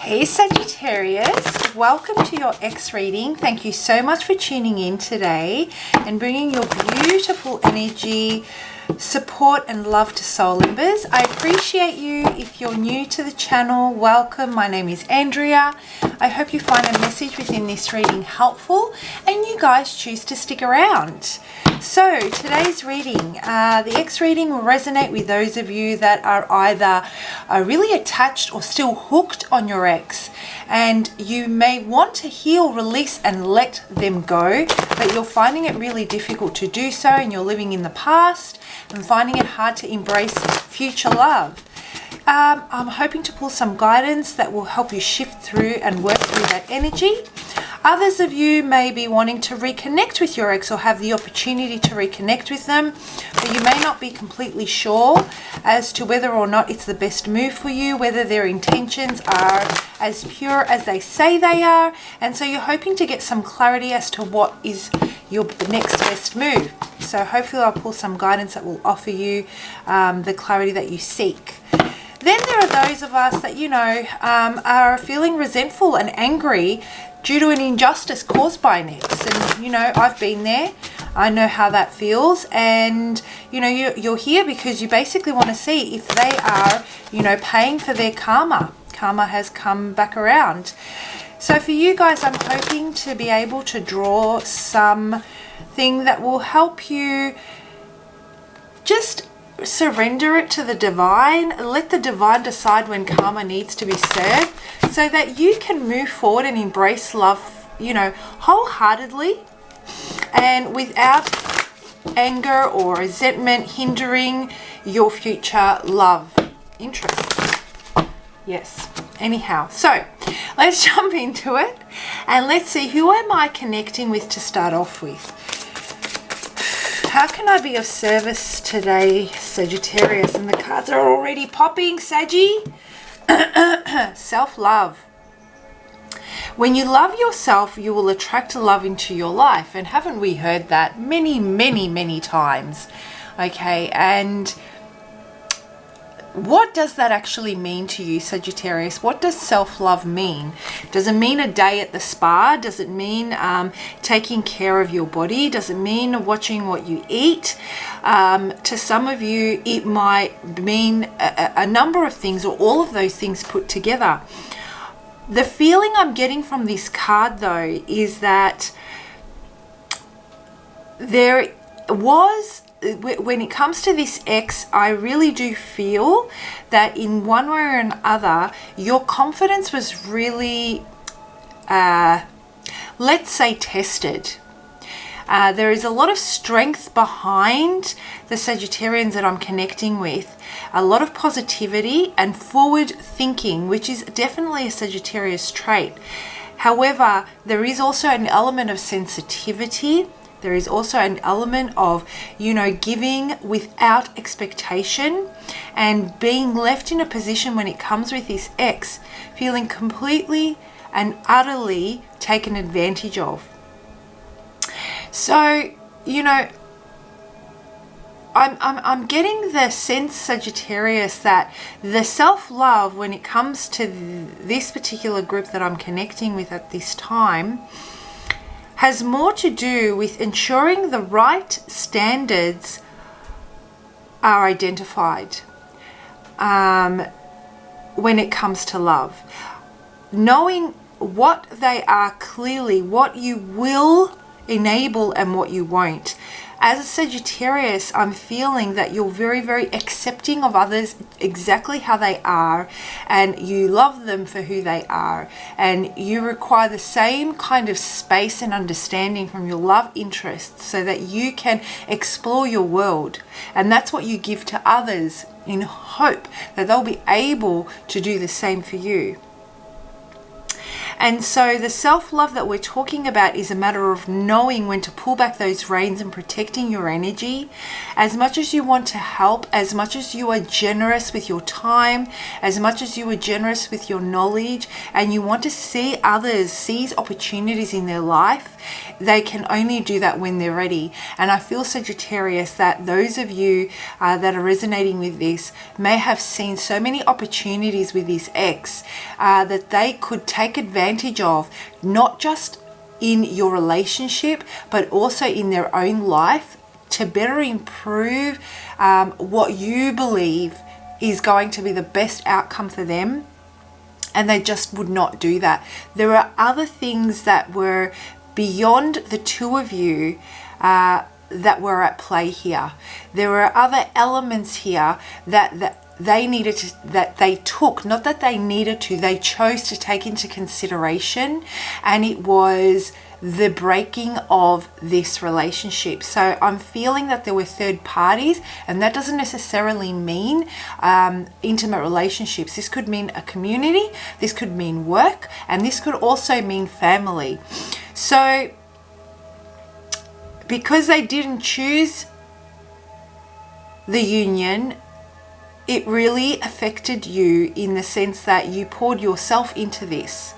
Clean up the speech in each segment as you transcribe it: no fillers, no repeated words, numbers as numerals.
Hey Sagittarius, welcome to your X reading. Thank you so much for tuning in today and bringing your beautiful energy, support and love to soul embers. I appreciate you. If you're new to the channel, welcome. My name is Andrea. I hope you find a message within this reading helpful and you guys choose to stick around. So today's reading, the X reading will resonate with those of you that are either really attached or still hooked on your ex, and you may want to heal, release and let them go, but you're finding it really difficult to do so and you're living in the past and finding it hard to embrace future love. I'm hoping to pull some guidance that will help you shift through and work through that energy. Others of you may be wanting to reconnect with your ex or have the opportunity to reconnect with them, but you may not be completely sure as to whether or not it's the best move for you, whether their intentions are as pure as they say they are, and so you're hoping to get some clarity as to what is your next best move. So hopefully I'll pull some guidance that will offer you the clarity that you seek. Then there are those of us that, are feeling resentful and angry due to an injustice caused by an ex. And, I've been there. I know how that feels. And, you're here because you basically want to see if they are, paying for their karma. Karma has come back around. So for you guys, I'm hoping to be able to draw something that will help you just surrender it to the divine. Let the divine decide when karma needs to be served so that you can move forward and embrace love, wholeheartedly and without anger or resentment hindering your future love interests. Yes. Anyhow, so let's jump into it and let's see, who am I connecting with to start off with? How can I be of service today, Sagittarius? And the cards are already popping, Saggy. Self-love. When you love yourself, you will attract love into your life. And haven't we heard that many, many, many times? Okay, and what does that actually mean to you, Sagittarius? What does self-love mean? Does it mean a day at the spa? Does it mean taking care of your body? Does it mean watching what you eat? To some of you, it might mean a number of things or all of those things put together. The feeling I'm getting from this card, though, is that there was, when it comes to this ex, I really do feel that in one way or another, your confidence was really, let's say, tested. There is a lot of strength behind the Sagittarians that I'm connecting with, a lot of positivity and forward thinking, which is definitely a Sagittarius trait. However, there is also an element of sensitivity. There is also an element of, giving without expectation and being left in a position when it comes with this ex, feeling completely and utterly taken advantage of. So, I'm getting the sense, Sagittarius, that the self-love when it comes to this particular group that I'm connecting with at this time has more to do with ensuring the right standards are identified when it comes to love. Knowing what they are clearly, what you will enable and what you won't. As a Sagittarius, I'm feeling that you're very, very accepting of others exactly how they are, and you love them for who they are, and you require the same kind of space and understanding from your love interests so that you can explore your world. And that's what you give to others in hope that they'll be able to do the same for you. And so the self-love that we're talking about is a matter of knowing when to pull back those reins and protecting your energy. As much as you want to help, as much as you are generous with your time, as much as you are generous with your knowledge, and you want to see others seize opportunities in their life, they can only do that when they're ready. And I feel, Sagittarius, that those of you that are resonating with this may have seen so many opportunities with this ex that they could take advantage of, not just in your relationship, but also in their own life, to better improve what you believe is going to be the best outcome for them. And they just would not do that. There are other things that were beyond the two of you that were at play here. There were other elements here that they needed to, that they took, not that they needed to, they chose to take into consideration, and it was the breaking of this relationship. So I'm feeling that there were third parties, and that doesn't necessarily mean intimate relationships. This could mean a community, this could mean work, and this could also mean family. So because they didn't choose the union, it really affected you in the sense that you poured yourself into this.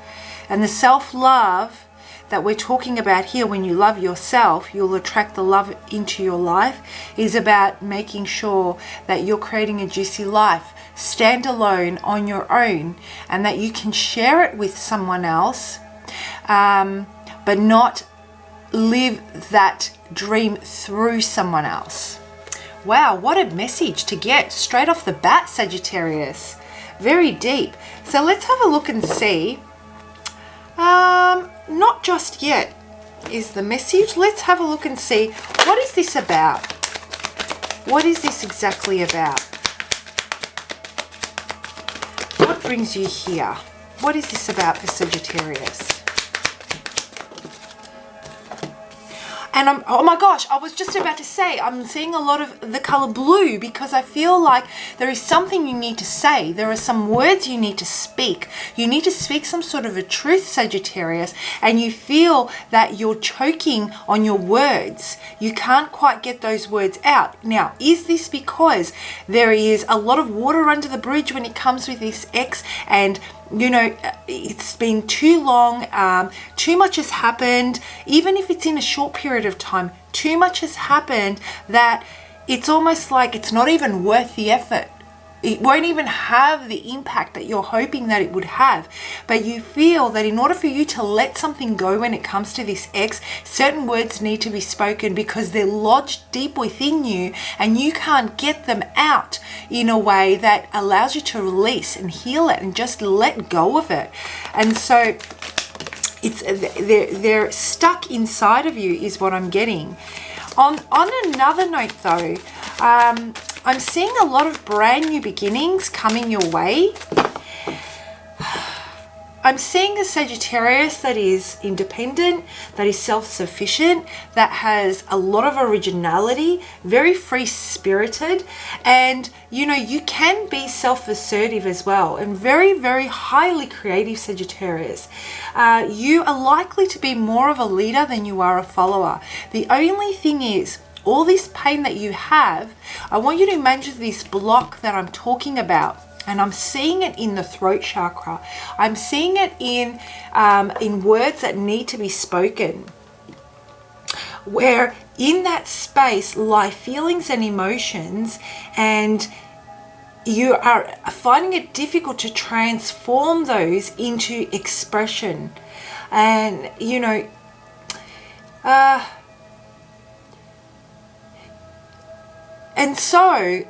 And the self-love that we're talking about here, when you love yourself, you'll attract the love into your life, is about making sure that you're creating a juicy life, stand alone on your own, and that you can share it with someone else, but not live that dream through someone else. Wow, what a message to get straight off the bat, Sagittarius. Very deep. So let's have a look and see. Not just yet is the message. Let's have a look and see, what is this about? What is this exactly about? What brings you here? What is this about for Sagittarius? And oh my gosh, I was just about to say, I'm seeing a lot of the color blue, because I feel like there is something you need to say. There are some words you need to speak. You need to speak some sort of a truth, Sagittarius, and you feel that you're choking on your words. You can't quite get those words out. Now, is this because there is a lot of water under the bridge when it comes with this ex, and you know, it's been too long, too much has happened, even if it's in a short period of time, too much has happened that it's almost like it's not even worth the effort. It won't even have the impact that you're hoping that it would have. But you feel that in order for you to let something go when it comes to this ex, certain words need to be spoken because they're lodged deep within you and you can't get them out in a way that allows you to release and heal it and just let go of it. And so it's they're stuck inside of you is what I'm getting. On another note though, I'm seeing a lot of brand new beginnings coming your way. I'm seeing a Sagittarius that is independent, that is self-sufficient, that has a lot of originality, very free-spirited, and you know, you can be self-assertive as well, and very, very highly creative, Sagittarius. You are likely to be more of a leader than you are a follower. The only thing is, all this pain that you have, I want you to imagine this block that I'm talking about. And I'm seeing it in the throat chakra. I'm seeing it in words that need to be spoken. Where in that space lie feelings and emotions, and you are finding it difficult to transform those into expression. And, you know, and so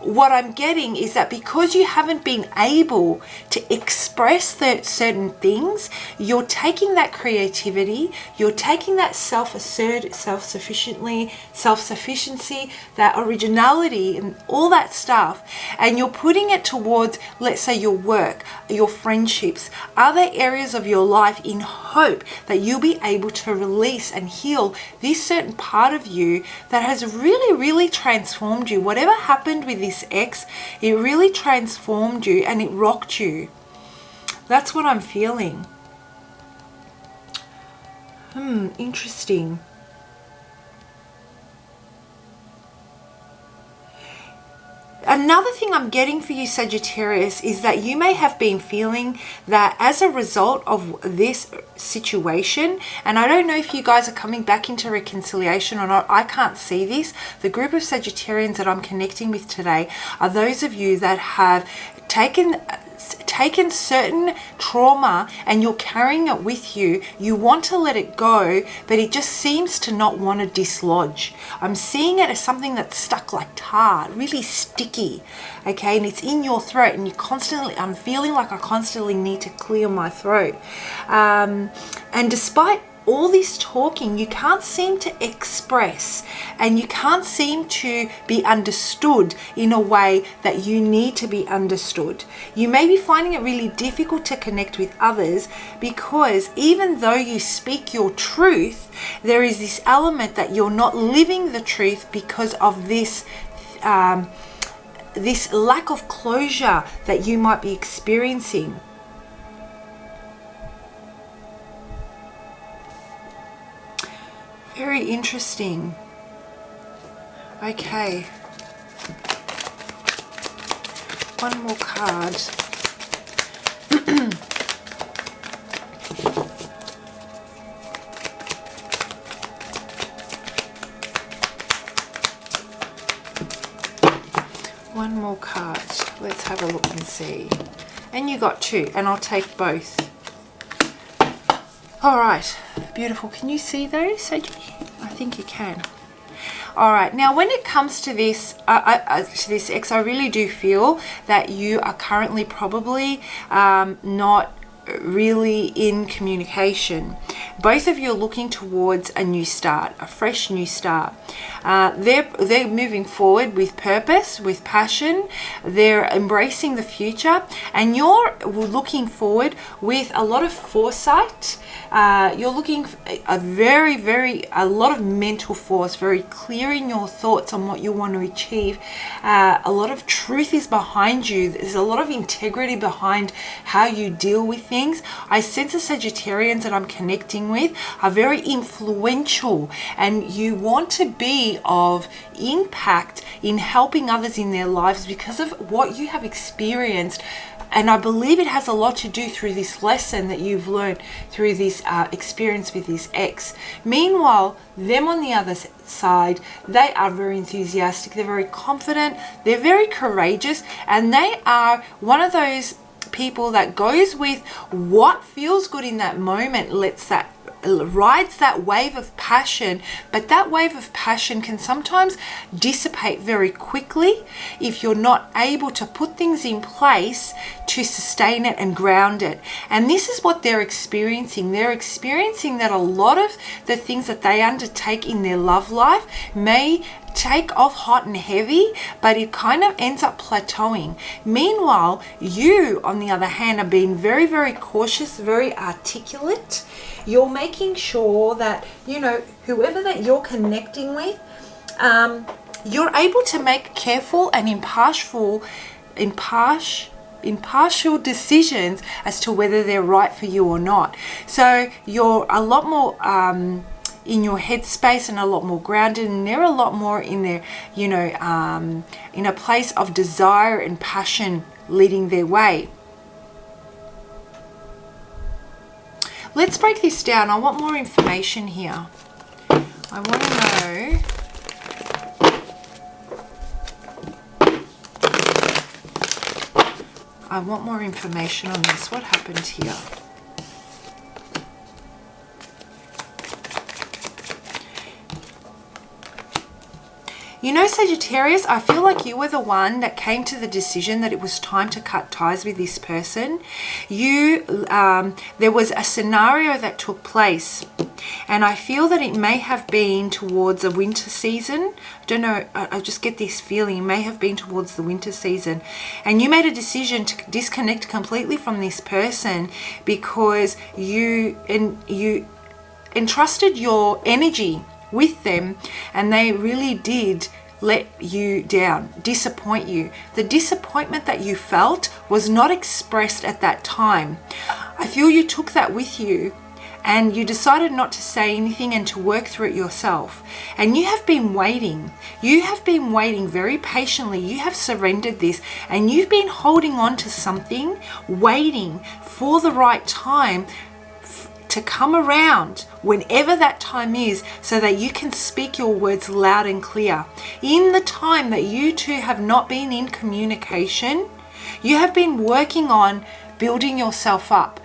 what I'm getting is that because you haven't been able to express certain things, you're taking that creativity, you're taking that self-sufficiency, that originality and all that stuff, and you're putting it towards, let's say, your work, your friendships, other areas of your life, in hope that you'll be able to release and heal this certain part of you that has really, really transformed you. Whatever happened with this ex, it really transformed you and it rocked you. That's what I'm feeling. Interesting. Another thing I'm getting for you, Sagittarius, is that you may have been feeling that as a result of this situation, and I don't know if you guys are coming back into reconciliation or not, I can't see this. The group of Sagittarians that I'm connecting with today are those of you that have taken certain trauma and you're carrying it with you. You want to let it go, but it just seems to not want to dislodge. I'm seeing it as something that's stuck like tar, really sticky, okay, and it's in your throat, and I'm feeling like I constantly need to clear my throat. And despite all this talking, you can't seem to express, and you can't seem to be understood in a way that you need to be understood. You may be finding it really difficult to connect with others because even though you speak your truth, there is this element that you're not living the truth because of this this lack of closure that you might be experiencing. Very interesting. Okay. One more card. One more card. Let's have a look and see. And you got two, and I'll take both. All right, beautiful. Can you see those, Sagi? I think you can. All right, now when it comes to this ex, I really do feel that you are currently probably not really in communication. Both of you are looking towards a new start, a fresh new start. They're moving forward with purpose, with passion. They're embracing the future, and you're looking forward with a lot of foresight. You're looking a lot of mental force, very clear in your thoughts on what you want to achieve. A lot of truth is behind you. There's a lot of integrity behind how you deal with things. I sense the Sagittarians that I'm connecting with are very influential, and you want to be of impact in helping others in their lives because of what you have experienced. And I believe it has a lot to do through this lesson that you've learned through this experience with this ex. Meanwhile, them on the other side, they are very enthusiastic, they're very confident, they're very courageous, and they are one of those people that goes with what feels good in that moment, rides that wave of passion. But that wave of passion can sometimes dissipate very quickly if you're not able to put things in place to sustain it and ground it. And this is what they're experiencing. They're experiencing that a lot of the things that they undertake in their love life may take off hot and heavy, but it kind of ends up plateauing. Meanwhile, you, on the other hand, are being very, very cautious, very articulate. You're making sure that, you know, whoever that you're connecting with, you're able to make careful and impartial decisions as to whether they're right for you or not. So you're a lot more in your headspace and a lot more grounded, and they're a lot more in their, you know, in a place of desire and passion leading their way. Let's break this down. I want more information here. I want to know I want more information on this. What happened here? You know, Sagittarius, I feel like you were the one that came to the decision that it was time to cut ties with this person. There was a scenario that took place, and I feel that it may have been towards a winter season. I don't know, I just get this feeling it may have been towards the winter season, and you made a decision to disconnect completely from this person because you entrusted your energy with them, and they really did let you down, disappoint you. The disappointment that you felt was not expressed at that time. I feel you took that with you, and you decided not to say anything and to work through it yourself. And you have been waiting. You have been waiting very patiently. You have surrendered this, and you've been holding on to something, waiting for the right time to come around whenever that time is, so that you can speak your words loud and clear. In the time that you two have not been in communication, you have been working on building yourself up,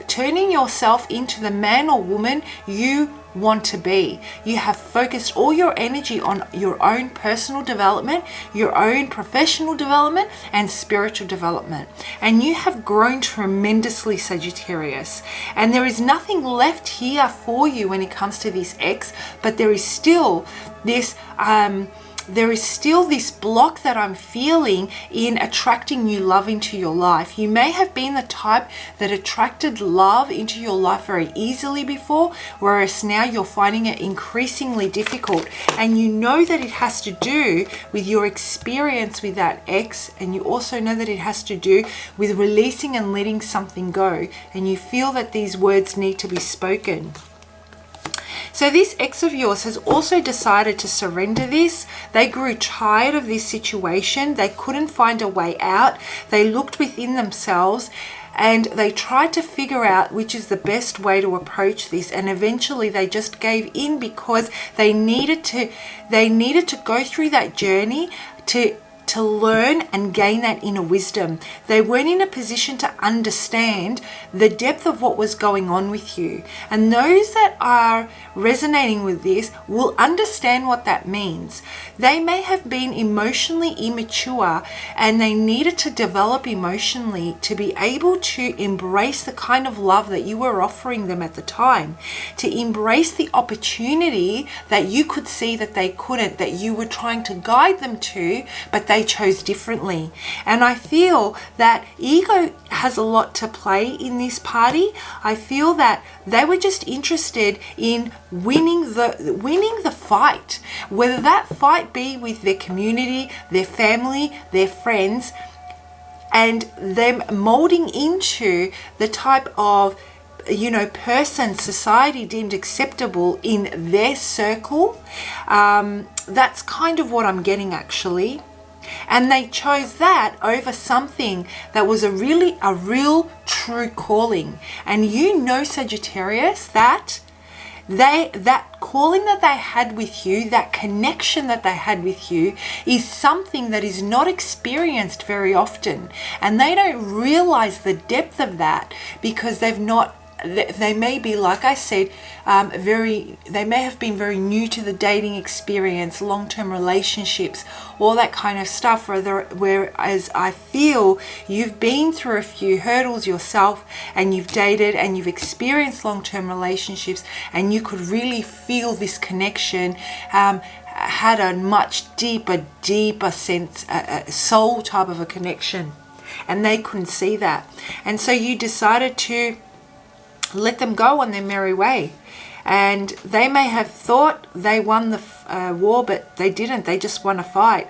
turning yourself into the man or woman you want to be. You have focused all your energy on your own personal development, your own professional development, and spiritual development. And you have grown tremendously, Sagittarius. And there is nothing left here for you when it comes to this ex, but there is still this block that I'm feeling in attracting new love into your life. You may have been the type that attracted love into your life very easily before, whereas now you're finding it increasingly difficult. And you know that it has to do with your experience with that ex, and you also know that it has to do with releasing and letting something go. And you feel that these words need to be spoken. So this ex of yours has also decided to surrender this. They grew tired of this situation. They couldn't find a way out. They looked within themselves and they tried to figure out which is the best way to approach this. And eventually they just gave in, because they needed to go through that journey to learn and gain that inner wisdom. They weren't in a position to understand the depth of what was going on with you. And those that are resonating with this will understand what that means. They may have been emotionally immature, and they needed to develop emotionally to be able to embrace the kind of love that you were offering them at the time, to embrace the opportunity that you could see that they couldn't, that you were trying to guide them to, but they chose differently. And I feel that ego has a lot to play in this party. I feel that they were just interested in winning the fight, whether that fight be with their community, their family, their friends, and them molding into the type of person society deemed acceptable in their circle. That's kind of what I'm getting, actually. And they chose that over something that was a real true calling. And Sagittarius, that calling that they had with you, that connection that they had with you, is something that is not experienced very often. And they don't realize the depth of that, because they may be, like I said, they may have been very new to the dating experience, long-term relationships, all that kind of stuff, whereas I feel you've been through a few hurdles yourself, and you've dated and you've experienced long-term relationships, and you could really feel this connection had a much deeper sense, a soul type of a connection, and they couldn't see that. And so you decided to let them go on their merry way. And they may have thought they won the war, but they didn't. They just won a fight.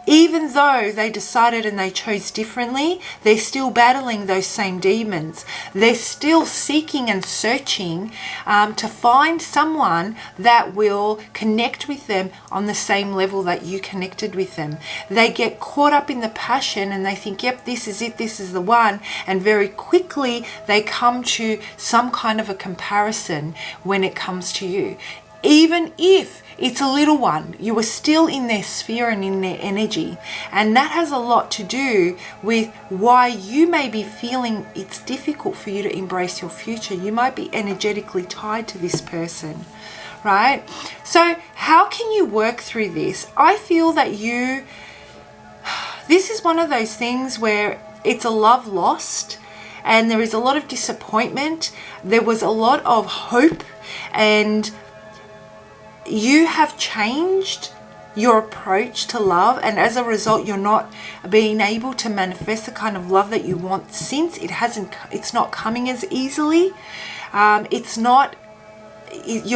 Even though they decided and they chose differently, they're still battling those same demons. They're still seeking and searching to find someone that will connect with them on the same level that you connected with them. They get caught up in the passion and they think, yep, this is it, this is the one. And very quickly they come to some kind of a comparison when it comes to you. Even if it's a little one, you are still in their sphere and in their energy. And that has a lot to do with why you may be feeling it's difficult for you to embrace your future. You might be energetically tied to this person, right? So how can you work through this? I feel that this is one of those things where it's a love lost, and there is a lot of disappointment. There was a lot of hope, and you have changed your approach to love, and as a result you're not being able to manifest the kind of love that you want, since it's not coming as easily. You're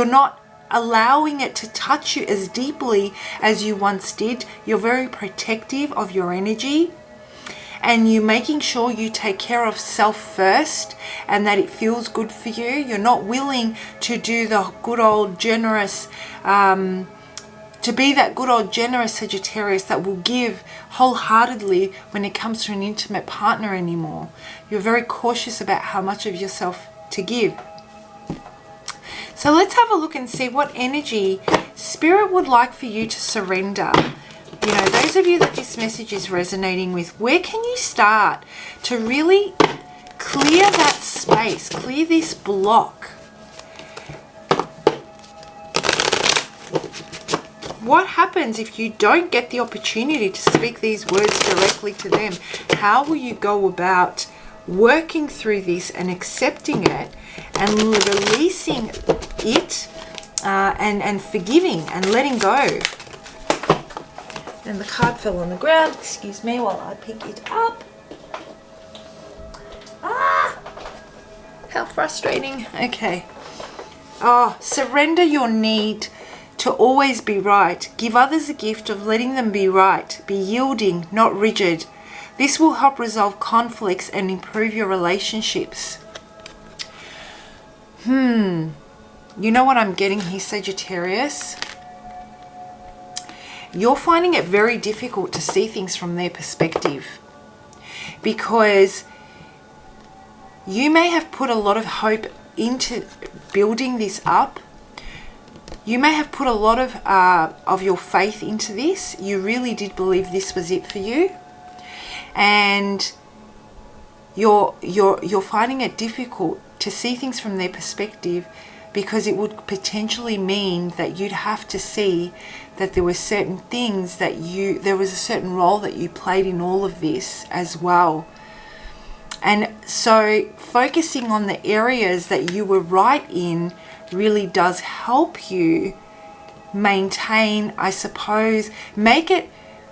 not allowing it to touch you as deeply as you once did. You're very protective of your energy. and you're making sure you take care of self first and that it feels good for you. You're not willing to do the good old generous, to be that good old generous Sagittarius that will give wholeheartedly when it comes to an intimate partner anymore. You're very cautious about how much of yourself to give. So let's have a look and see what energy Spirit would like for you to surrender. You know, those of you that this message is resonating with, where can you start to really clear that space, clear this block? What happens if you don't get the opportunity to speak these words directly to them? How will you go about working through this and accepting it and releasing it and forgiving and letting go? And the card fell on the ground. Excuse me while I pick it up. Ah! How frustrating. Okay. Oh, surrender your need to always be right. Give others a gift of letting them be right. Be yielding, not rigid. This will help resolve conflicts and improve your relationships. You know what I'm getting here, Sagittarius? You're finding it very difficult to see things from their perspective because you may have put a lot of hope into building this up. You may have put a lot of your faith into this. You really did believe this was it for you, and you're finding it difficult to see things from their perspective because it would potentially mean that you'd have to see that there were certain things that there was a certain role that you played in all of this as well. And so focusing on the areas that you were right in really does help you maintain, I suppose, make it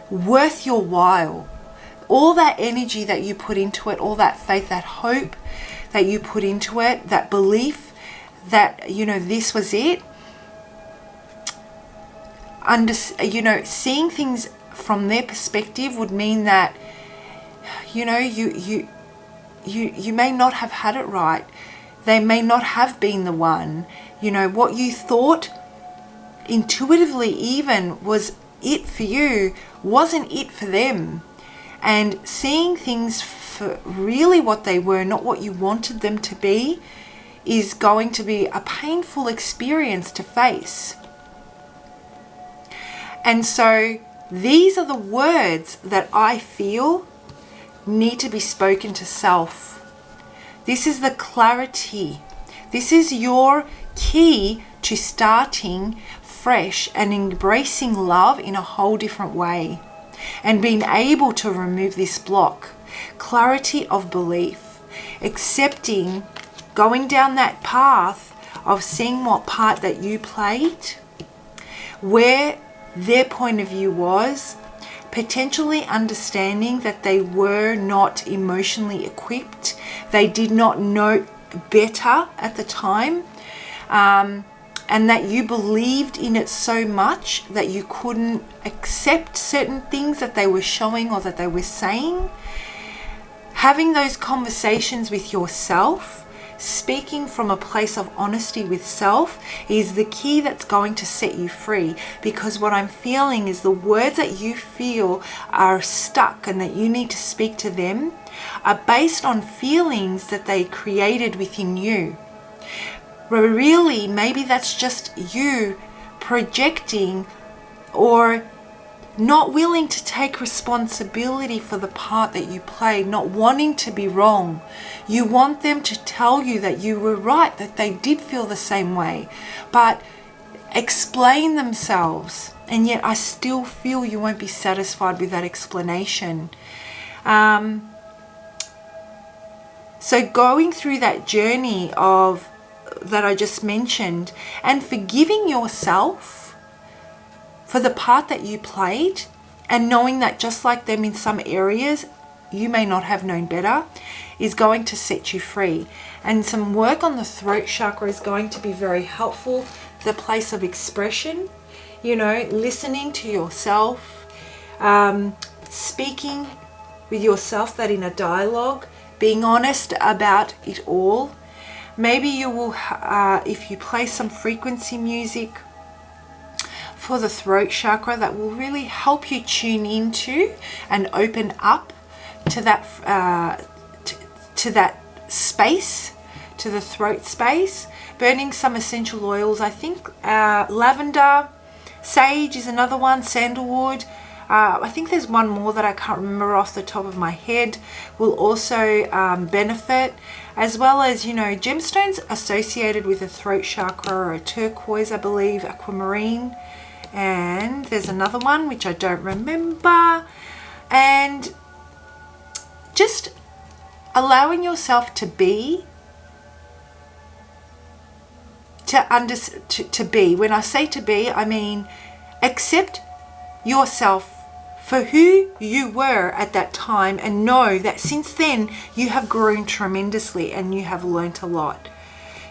worth your while. All that energy that you put into it, all that faith, that hope that you put into it, that belief that, you know, this was it. Seeing things from their perspective would mean that, you know, you may not have had it right. They may not have been the one. You know, what you thought intuitively even was it for you wasn't it for them. And seeing things for really what they were, not what you wanted them to be, is going to be a painful experience to face. And so these are the words that I feel need to be spoken to self. This is the clarity. This is your key to starting fresh and embracing love in a whole different way and being able to remove this block. Clarity of belief, accepting, going down that path of seeing what part that you played, where their point of view was, potentially understanding that they were not emotionally equipped, they did not know better at the time, and that you believed in it so much that you couldn't accept certain things that they were showing or that they were saying. Having those conversations with yourself, speaking from a place of honesty with self, is the key that's going to set you free. Because what I'm feeling is the words that you feel are stuck and that you need to speak to them are based on feelings that they created within you. Really, maybe that's just you projecting or not willing to take responsibility for the part that you played, not wanting to be wrong. You want them to tell you that you were right, that they did feel the same way, but explain themselves. And yet I still feel you won't be satisfied with that explanation. So going through that journey of that I just mentioned and forgiving yourself for the part that you played, and knowing that just like them in some areas you may not have known better, is going to set you free. And some work on the throat chakra is going to be very helpful. The place of expression, you know, listening to yourself, speaking with yourself, that inner dialogue, being honest about it all. Maybe you will, if you play some frequency music for the throat chakra, that will really help you tune into and open up to that to that space, to the throat space. Burning some essential oils, I think lavender, sage is another one, sandalwood. I think there's one more that I can't remember off the top of my head, will also benefit, as well as, you know, gemstones associated with the throat chakra are a turquoise, I believe, aquamarine, and there's another one which I don't remember. And just allowing yourself to be, to be. When I say to be, I mean accept yourself for who you were at that time, and know that since then you have grown tremendously and you have learnt a lot.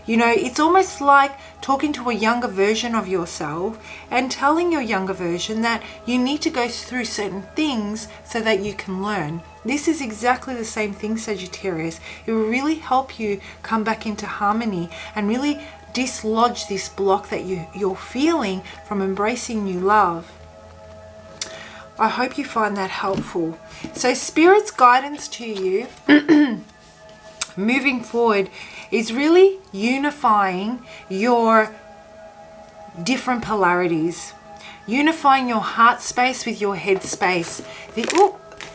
You know, it's almost like talking to a younger version of yourself and telling your younger version that you need to go through certain things so that you can learn. This is exactly the same thing, Sagittarius. It will really help you come back into harmony and really dislodge this block that you're feeling from embracing new love. I hope you find that helpful. So Spirit's guidance to you moving forward is really unifying your different polarities, unifying your heart space with your head space.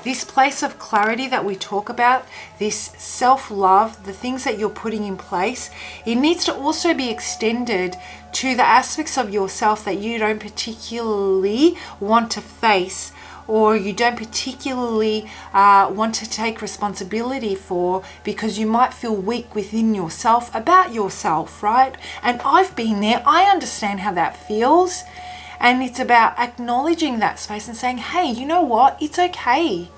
This place of clarity that we talk about, this self-love, the things that you're putting in place, it needs to also be extended to the aspects of yourself that you don't particularly want to face, or you don't particularly want to take responsibility for, because you might feel weak within yourself about yourself, right? And I've been there. I understand how that feels. And it's about acknowledging that space and saying, hey, you know what? It's okay.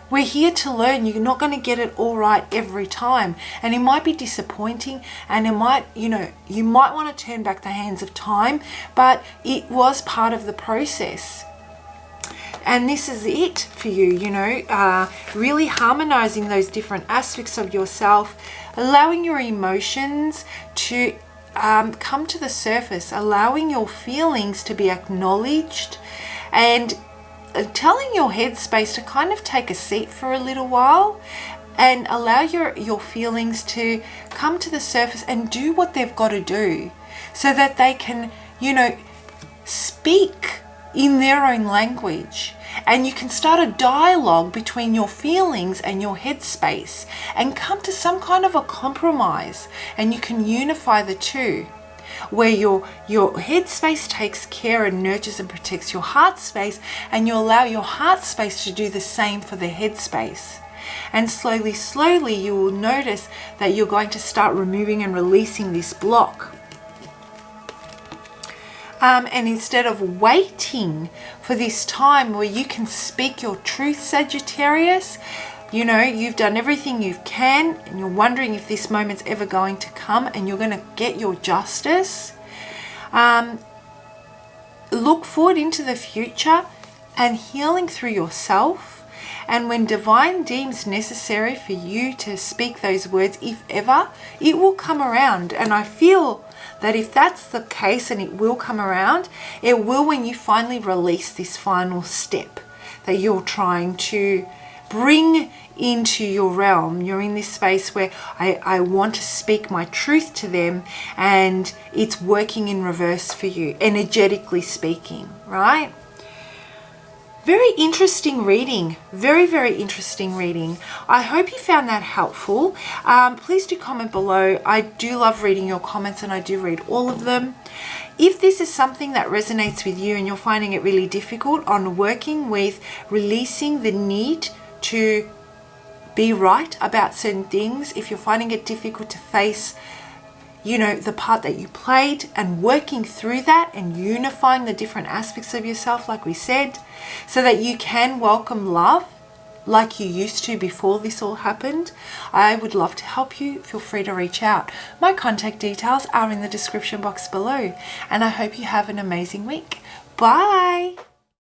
We're here to learn. You're not going to get it all right every time. And it might be disappointing, and it might, you know, you might want to turn back the hands of time, but it was part of the process. And this is it for you, you know, really harmonizing those different aspects of yourself, allowing your emotions to come to the surface, allowing your feelings to be acknowledged, and telling your headspace to kind of take a seat for a little while and allow your feelings to come to the surface and do what they've got to do, so that they can, you know, speak in their own language, and you can start a dialogue between your feelings and your headspace and come to some kind of a compromise, and you can unify the two, where your headspace takes care and nurtures and protects your heart space, and you allow your heart space to do the same for the headspace. And slowly you will notice that you're going to start removing and releasing this block. And instead of waiting for this time where you can speak your truth, Sagittarius, you know, you've done everything you can, and you're wondering if this moment's ever going to come and you're going to get your justice. Look forward into the future and healing through yourself. And when divine deems necessary for you to speak those words, if ever, it will come around. And I feel that if that's the case, and it will come around, it will when you finally release this final step that you're trying to bring into your realm. You're in this space where I want to speak my truth to them, and it's working in reverse for you, energetically speaking, right? Very interesting reading. Very, very interesting reading. I hope you found that helpful. Please do comment below. I do love reading your comments, and I do read all of them. If this is something that resonates with you and you're finding it really difficult on working with releasing the need to be right about certain things, if you're finding it difficult to face, you know, the part that you played, and working through that and unifying the different aspects of yourself, like we said, so that you can welcome love like you used to before this all happened, I would love to help you. Feel free to reach out. My contact details are in the description box below, and I hope you have an amazing week. Bye.